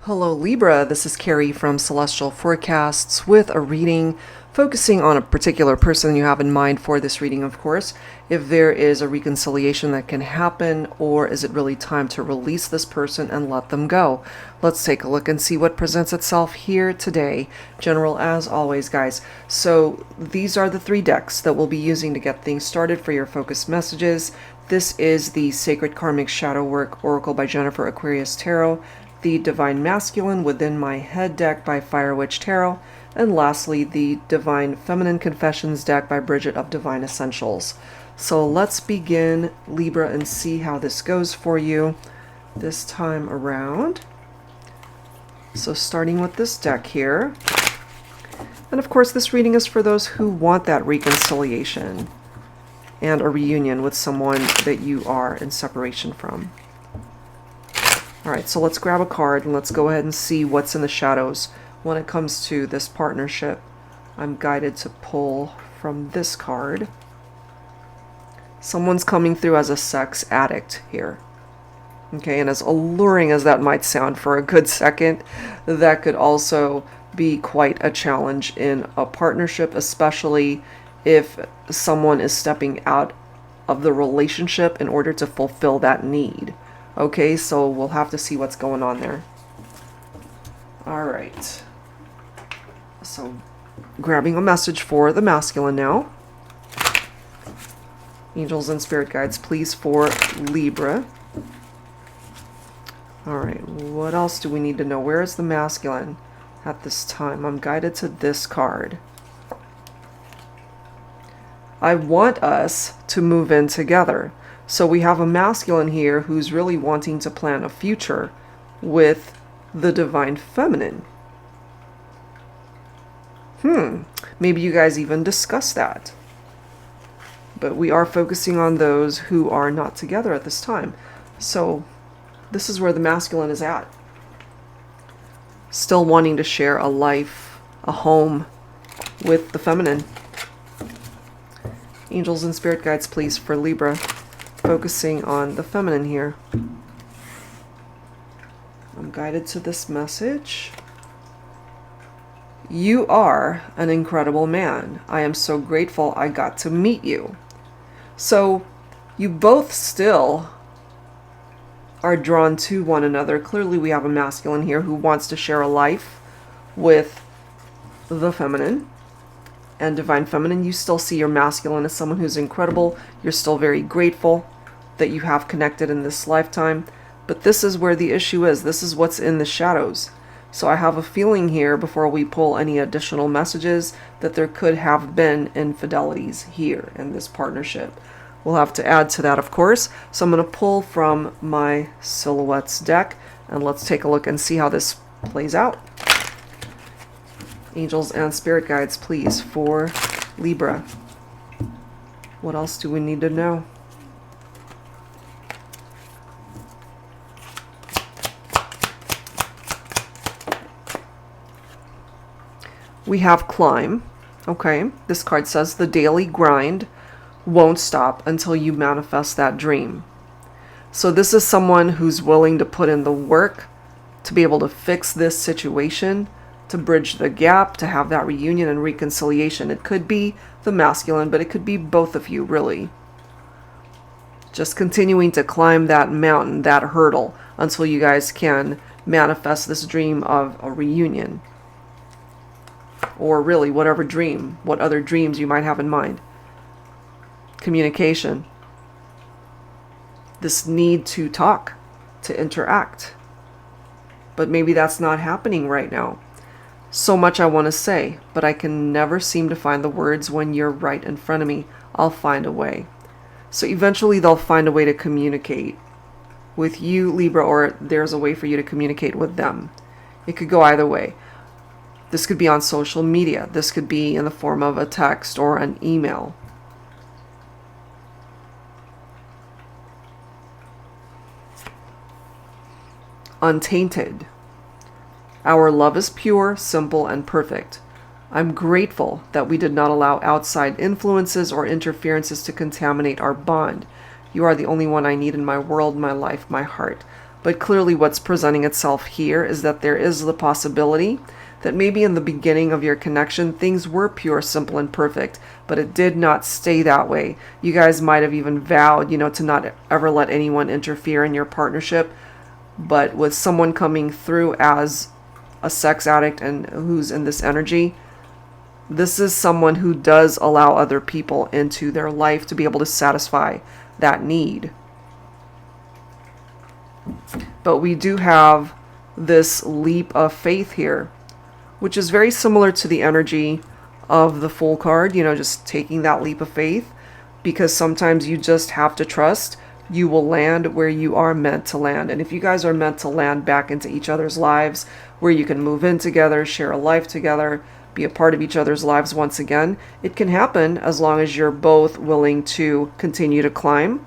Hello Libra, this is Carrie from Celestial Forecasts with a reading focusing on a particular person you have in mind for this reading, of course. If there is a reconciliation that can happen, or is it really time to release this person and let them go? Let's take a look and see what presents itself here today. General as always, guys. So these are the three decks that we'll be using to get things started for your focus messages. This is the Sacred Karmic Shadow Work Oracle by Jennifer Aquarius Tarot, the Divine Masculine Within My Head deck by Fire Witch Tarot, and lastly, the Divine Feminine Confessions deck by Bridget of Divine Essentials. So let's begin, Libra, and see how this goes for you this time around. So starting with this deck here. And of course, this reading is for those who want that reconciliation and a reunion with someone that you are in separation from. Alright, so let's grab a card and let's go ahead and see what's in the shadows when it comes to this partnership. I'm guided to pull from this card. Someone's coming through as a sex addict here. Okay, and as alluring as that might sound for a good second, that could also be quite a challenge in a partnership, especially if someone is stepping out of the relationship in order to fulfill that need. Okay, so we'll have to see what's going on there. Alright. So, grabbing a message for the masculine now. Angels and spirit guides, please, for Libra. Alright, what else do we need to know? Where is the masculine at this time? I'm guided to this card. I want us to move in together. So we have a masculine here who's really wanting to plan a future with the Divine Feminine. Maybe you guys even discuss that. But we are focusing on those who are not together at this time. So this is where the masculine is at. Still wanting to share a life, a home with the feminine. Angels and spirit guides, please, for Libra. Focusing on the feminine here. I'm guided to this message. You are an incredible man. I am so grateful I got to meet you. So you both still are drawn to one another. Clearly we have a masculine here who wants to share a life with the feminine. And Divine Feminine, you still see your masculine as someone who's incredible. You're still very grateful that you have connected in this lifetime. But this is where the issue is. This is what's in the shadows. So I have a feeling here, before we pull any additional messages, that there could have been infidelities here in this partnership. We'll have to add to that, of course. So I'm going to pull from my Silhouettes deck, and let's take a look and see how this plays out. Angels and spirit guides, please, for Libra. What else do we need to know? We have climb. Okay, this card says the daily grind won't stop until you manifest that dream. So this is someone who's willing to put in the work to be able to fix this situation, to bridge the gap, to have that reunion and reconciliation. It could be the masculine, but it could be both of you, really. Just continuing to climb that mountain, that hurdle, until you guys can manifest this dream of a reunion. Or really, whatever dream, what other dreams you might have in mind. Communication. This need to talk, to interact. But maybe that's not happening right now. So much I want to say, but I can never seem to find the words when you're right in front of me. I'll find a way. So eventually they'll find a way to communicate with you, Libra, or there's a way for you to communicate with them. It could go either way. This could be on social media. This could be in the form of a text or an email. Untainted. Our love is pure, simple, and perfect. I'm grateful that we did not allow outside influences or interferences to contaminate our bond. You are the only one I need in my world, my life, my heart. But clearly what's presenting itself here is that there is the possibility that maybe in the beginning of your connection, things were pure, simple, and perfect, but it did not stay that way. You guys might have even vowed, to not ever let anyone interfere in your partnership. But with someone coming through as a sex addict and who's in this energy, this is someone who does allow other people into their life to be able to satisfy that need. But we do have this leap of faith here, which is very similar to the energy of the Fool card, just taking that leap of faith, because sometimes you just have to trust you will land where you are meant to land. And if you guys are meant to land back into each other's lives, where you can move in together, share a life together, be a part of each other's lives once again, it can happen as long as you're both willing to continue to climb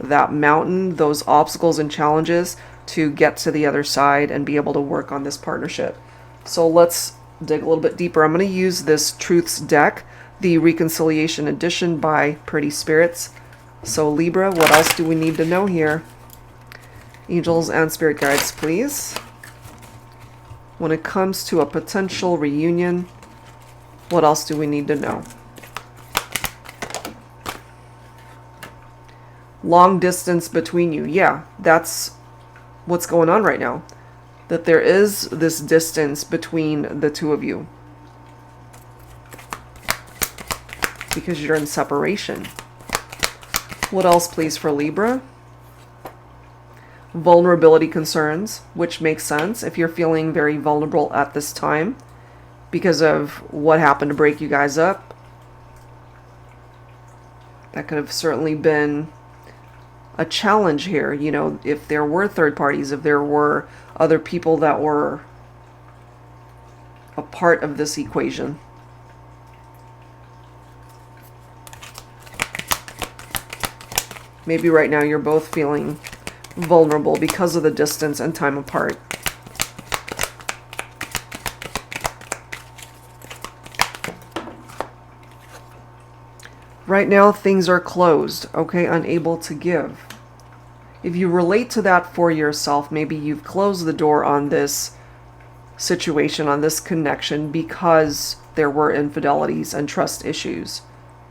that mountain, those obstacles and challenges, to get to the other side and be able to work on this partnership. So let's dig a little bit deeper. I'm going to use this Truths deck, the Reconciliation Edition by Pretty Spirits. So Libra, what else do we need to know here? Angels and spirit guides, please. When it comes to a potential reunion, what else do we need to know? Long distance between you. Yeah, that's what's going on right now. That there is this distance between the two of you. Because you're in separation. What else, please, for Libra? Vulnerability concerns, which makes sense if you're feeling very vulnerable at this time because of what happened to break you guys up. That could have certainly been a challenge here, if there were third parties, if there were other people that were a part of this equation. Maybe right now you're both feeling vulnerable because of the distance and time apart. Right now things are closed, okay, unable to give. If you relate to that for yourself, maybe you've closed the door on this situation, on this connection, because there were infidelities and trust issues.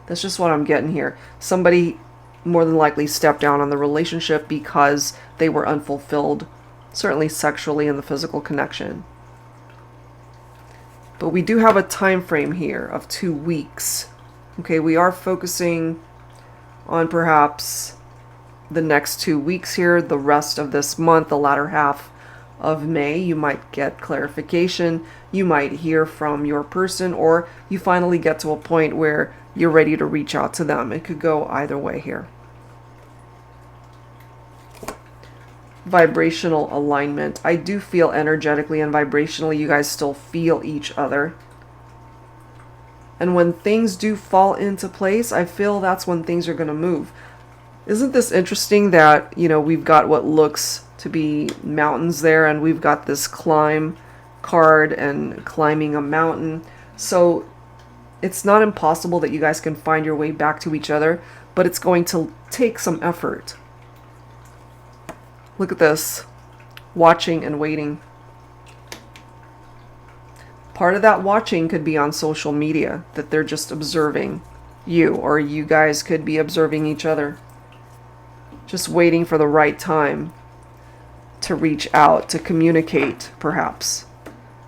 That's just what I'm getting here. Somebody more than likely stepped down on the relationship because they were unfulfilled, certainly sexually in the physical connection. But we do have a time frame here of 2 weeks. Okay, we are focusing on perhaps the next 2 weeks here, the rest of this month, the latter half of May. You might get clarification, you might hear from your person, or you finally get to a point where you're ready to reach out to them. It could go either way here. Vibrational alignment. I do feel energetically and vibrationally you guys still feel each other. And when things do fall into place, I feel that's when things are going to move. Isn't this interesting that, we've got what looks to be mountains there, and we've got this climb card and climbing a mountain. So it's not impossible that you guys can find your way back to each other, but it's going to take some effort. Look at this. Watching and waiting. Part of that watching could be on social media, that they're just observing you, or you guys could be observing each other. Just waiting for the right time to reach out, to communicate, perhaps,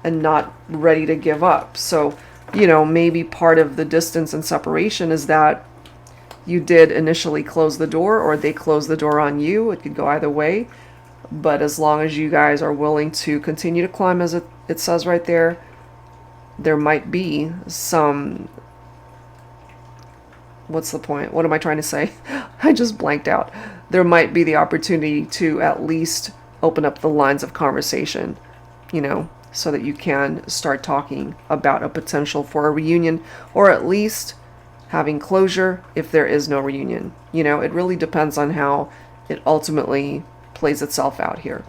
and not ready to give up. So, maybe part of the distance and separation is that you did initially close the door, or they closed the door on you. It could go either way. But as long as you guys are willing to continue to climb, as it says right there, there might be some... What's the point? What am I trying to say? I just blanked out. There might be the opportunity to at least open up the lines of conversation, so that you can start talking about a potential for a reunion, or at least having closure if there is no reunion. It really depends on how it ultimately plays itself out here.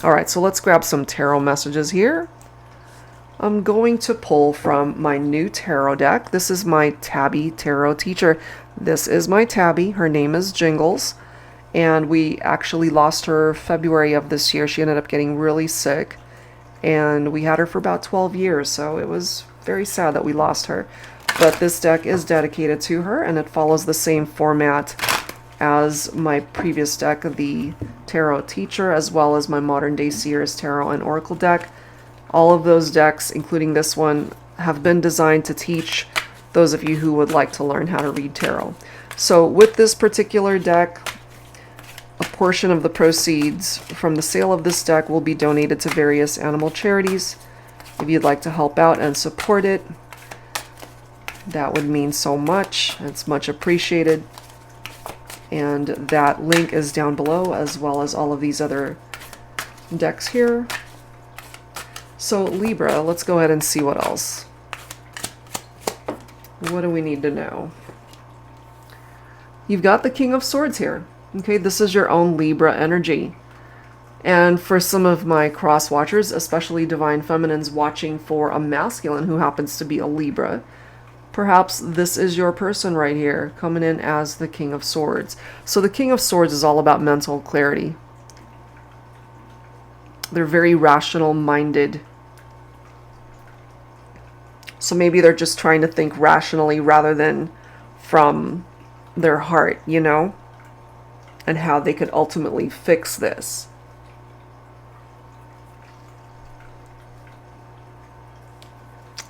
All right, so let's grab some tarot messages here. I'm going to pull from my new tarot deck. This is my Tabby tarot teacher. This is my Tabby. Her name is Jingles. And we actually lost her February of this year. She ended up getting really sick, and we had her for about 12 years, so it was very sad that we lost her. But this deck is dedicated to her, and it follows the same format as my previous deck, the Tarot Teacher, as well as my Modern Day Seers Tarot and Oracle deck. All of those decks, including this one, have been designed to teach those of you who would like to learn how to read tarot. So with this particular deck, a portion of the proceeds from the sale of this deck will be donated to various animal charities. If you'd like to help out and support it, that would mean so much. It's much appreciated. And that link is down below, as well as all of these other decks here. So Libra, let's go ahead and see what else. What do we need to know? You've got the King of Swords here. Okay, this is your own Libra energy. And for some of my cross watchers, especially Divine Feminines watching for a masculine who happens to be a Libra, perhaps this is your person right here, coming in as the King of Swords. So the King of Swords is all about mental clarity. They're very rational-minded. So maybe they're just trying to think rationally rather than from their heart, you know? And how they could ultimately fix this.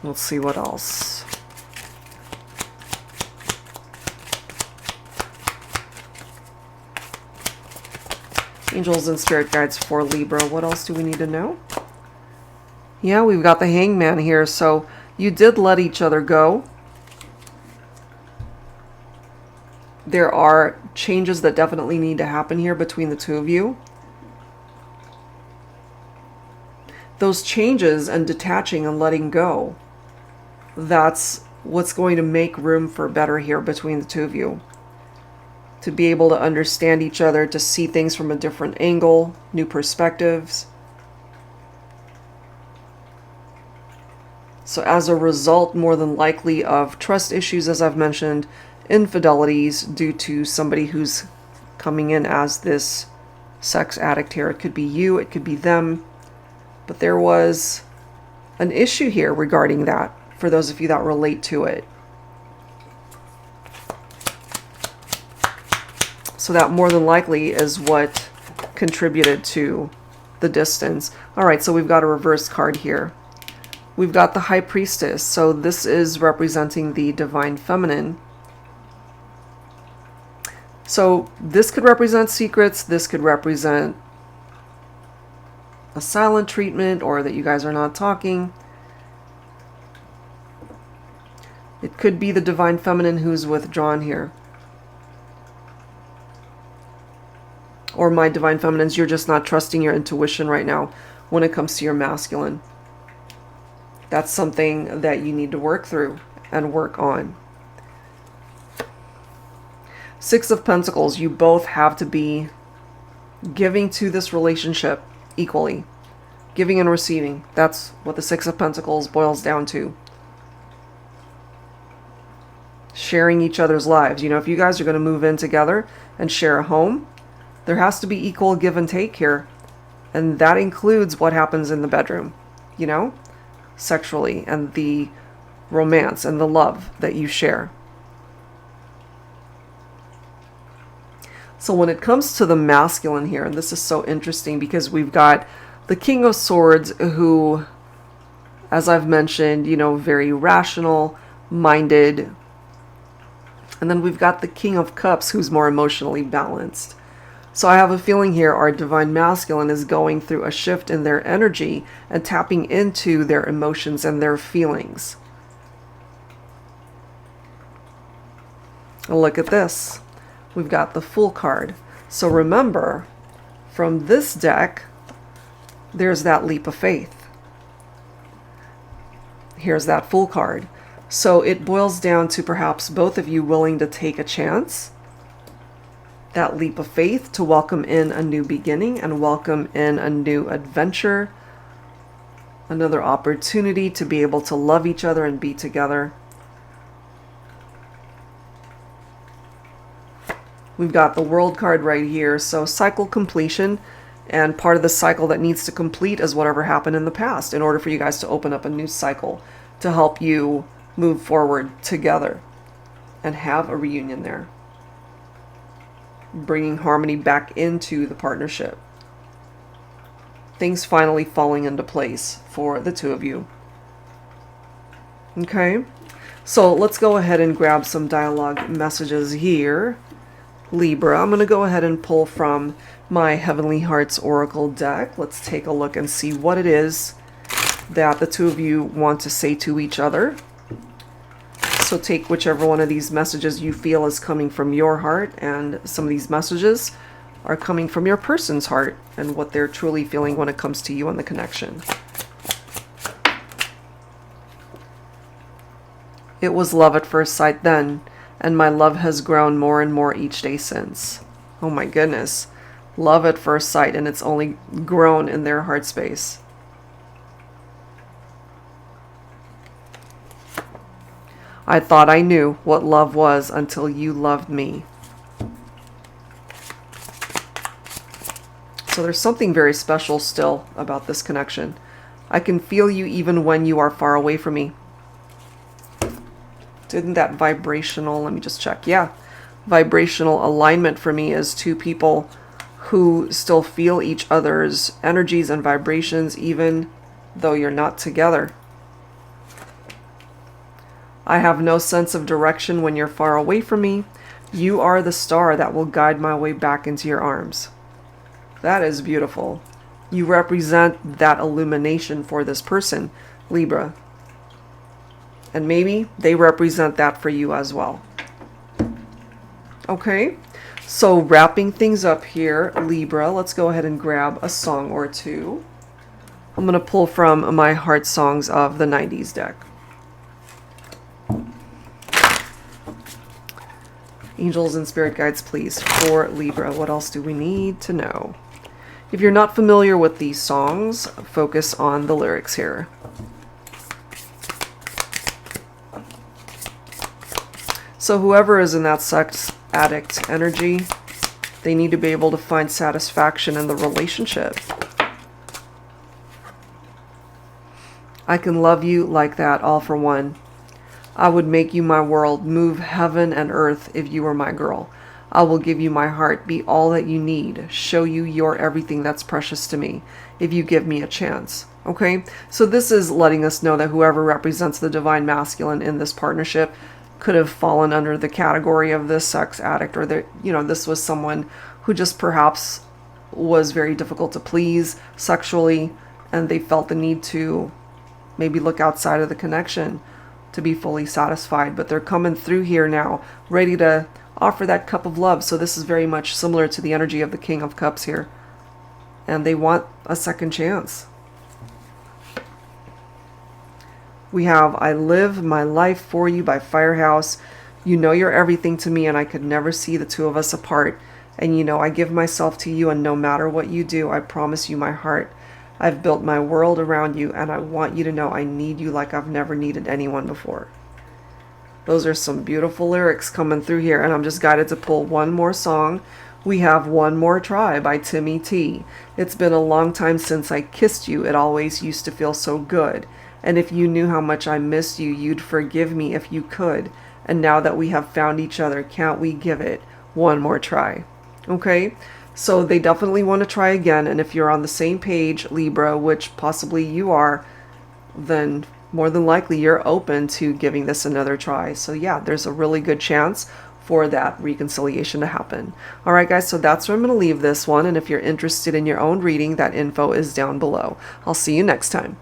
Let's see what else. Angels and spirit guides for Libra. What else do we need to know? Yeah, we've got the Hangman here. So you did let each other go. There are changes that definitely need to happen here between the two of you. Those changes and detaching and letting go, that's what's going to make room for better here between the two of you. To be able to understand each other, to see things from a different angle, new perspectives. So as a result, more than likely, of trust issues, as I've mentioned, infidelities due to somebody who's coming in as this sex addict here. It could be you, it could be them. But there was an issue here regarding that, for those of you that relate to it. So that more than likely is what contributed to the distance. All right, so we've got a reverse card here. We've got the High Priestess. So this is representing the Divine Feminine. So this could represent secrets. This could represent a silent treatment, or that you guys are not talking. It could be the Divine Feminine who's withdrawn here. Or my Divine Feminines, you're just not trusting your intuition right now when it comes to your masculine. That's something that you need to work through and work on. Six of Pentacles, you both have to be giving to this relationship equally. Giving and receiving. That's what the Six of Pentacles boils down to. Sharing each other's lives. You know, if you guys are going to move in together and share a home, there has to be equal give and take here. And that includes what happens in the bedroom, you know, sexually, and the romance and the love that you share. So when it comes to the masculine here, and this is so interesting because we've got the King of Swords who, as I've mentioned, you know, very rational, minded. And then we've got the King of Cups who's more emotionally balanced. So I have a feeling here our Divine Masculine is going through a shift in their energy and tapping into their emotions and their feelings. And look at this. We've got the Fool card. So remember, from this deck, there's that leap of faith. Here's that Fool card. So it boils down to perhaps both of you willing to take a chance, that leap of faith to welcome in a new beginning and welcome in a new adventure, another opportunity to be able to love each other and be together. We've got the World card right here. So cycle completion, and part of the cycle that needs to complete is whatever happened in the past in order for you guys to open up a new cycle to help you move forward together and have a reunion there. Bringing harmony back into the partnership. Things finally falling into place for the two of you. Okay, so let's go ahead and grab some dialogue messages here. Libra, I'm going to go ahead and pull from my Heavenly Hearts Oracle deck. Let's take a look and see what it is that the two of you want to say to each other. So take whichever one of these messages you feel is coming from your heart, and some of these messages are coming from your person's heart and what they're truly feeling when it comes to you and the connection. It was love at first sight then, and my love has grown more and more each day since. Oh my goodness. Love at first sight, and it's only grown in their heart space. I thought I knew what love was until you loved me. So there's something very special still about this connection. I can feel you even when you are far away from me. Didn't that vibrational, let me just check. Yeah, vibrational alignment for me is two people who still feel each other's energies and vibrations even though you're not together. I have no sense of direction when you're far away from me. You are the star that will guide my way back into your arms. That is beautiful. You represent that illumination for this person, Libra. And maybe they represent that for you as well. Okay, so wrapping things up here, Libra, let's go ahead and grab a song or two. I'm going to pull from my Heart Songs of the 90s deck. Angels and spirit guides, please, for Libra. What else do we need to know? If you're not familiar with these songs, focus on the lyrics here. So whoever is in that sex addict energy, they need to be able to find satisfaction in the relationship. I can love you like that, all for one. I would make you my world, move heaven and earth if you were my girl. I will give you my heart, be all that you need, show you you're everything that's precious to me, if you give me a chance. Okay, so this is letting us know that whoever represents the divine masculine in this partnership could have fallen under the category of this sex addict, or that, you know, this was someone who just perhaps was very difficult to please sexually, and they felt the need to maybe look outside of the connection to be fully satisfied. But they're coming through here now, ready to offer that cup of love. So this is very much similar to the energy of the King of Cups here, and they want a second chance. We have I Live My Life For You by Firehouse. You know you're everything to me, and I could never see the two of us apart. And you know I give myself to you, and no matter what you do, I promise you my heart. I've built my world around you, and I want you to know I need you like I've never needed anyone before. Those are some beautiful lyrics coming through here, and I'm just guided to pull one more song. We have One More Try by Timmy T. It's been a long time since I kissed you. It always used to feel so good. And if you knew how much I missed you, you'd forgive me if you could. And now that we have found each other, can't we give it one more try? Okay? So they definitely want to try again, and if you're on the same page, Libra, which possibly you are, then more than likely you're open to giving this another try. So yeah, there's a really good chance for that reconciliation to happen. All right, guys, so that's where I'm going to leave this one, and if you're interested in your own reading, that info is down below. I'll see you next time.